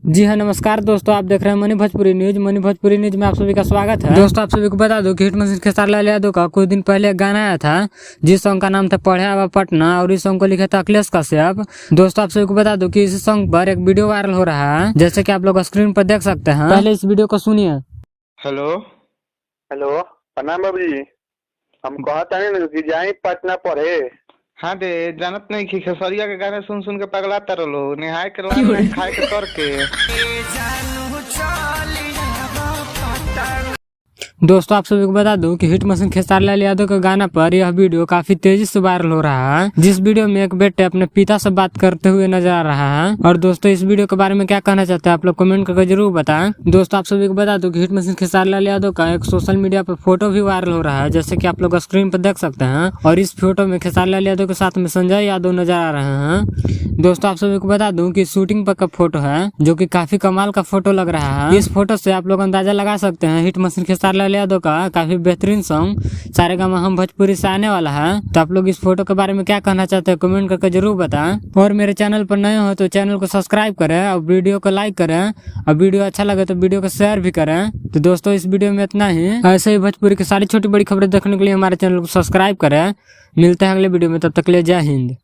जी हाँ, नमस्कार दोस्तों, आप देख रहे हैं money Bhojpuri news. Money Bhojpuri news में आप सभी का स्वागत है। दोस्तों, आप सभी को बता दो कि हिट मशीन खेसारी लाल यादव का कुछ दिन पहले एक गाना आया था, जिस सॉन्ग का नाम था पढ़े आवा पटना, और इस सॉन्ग को लिखा था अखिलेश कश्यप। दोस्तों, आप सभी को बता दो कि इस सॉन्ग पर एक वीडियो वायरल हो रहा है, जैसे कि आप लोग स्क्रीन पर देख सकते हैं। पहले इस वीडियो को सुनिए। हेलो हेलो, प्रणाम बाबू जी। हम कहता नहीं कि जाई पटना पढ़े। हाँ दे जानत नहीं कि खेसरिया के गाने सुन सुन के पगलाता रहो, निहाय के लान खाए के कर के। दोस्तों, आप सभी को बता दूं कि हिट मशीन खेसारी लाल यादव के गाना पर यह वीडियो काफी तेजी से वायरल हो रहा है, जिस वीडियो में एक बेटे अपने पिता से बात करते हुए नजर आ रहा है। और दोस्तों, इस वीडियो के बारे में क्या कहना चाहते हैं आप लोग कमेंट करके जरूर बताएं। दोस्तों, आप सभी को बता दूं कि हिट मशीन खेसारी लाल यादव का एक सोशल मीडिया पर फोटो भी वायरल हो रहा है, जैसे कि आप लोग स्क्रीन पर देख सकते हैं। और इस फोटो में खेसारी लाल यादव के साथ में संजय यादव नजर आ रहे हैं। दोस्तों, आप सभी को बता दूं कि शूटिंग पर का फोटो है, जो कि काफी कमाल का फोटो लग रहा है। इस फोटो से आप लोग अंदाजा लगा सकते हैं हिट मशीन खेसारी लाल यादव का काफी बेहतरीन सॉन्ग सारेगामा हम भोजपुरी से आने वाला है। तो आप लोग इस फोटो के बारे में क्या कहना चाहते हैं कमेंट करके जरूर बताएं। और मेरे चैनल पर नए हो तो चैनल को सब्सक्राइब करें और वीडियो को लाइक करें, और वीडियो अच्छा लगे तो वीडियो को शेयर भी करें। तो दोस्तों, इस वीडियो में इतना ही। ऐसे ही भोजपुरी की सारी छोटी बड़ी खबरें देखने के लिए हमारे चैनल को सब्सक्राइब करें। मिलते हैं अगले वीडियो में, तब तक के लिए जय हिंद।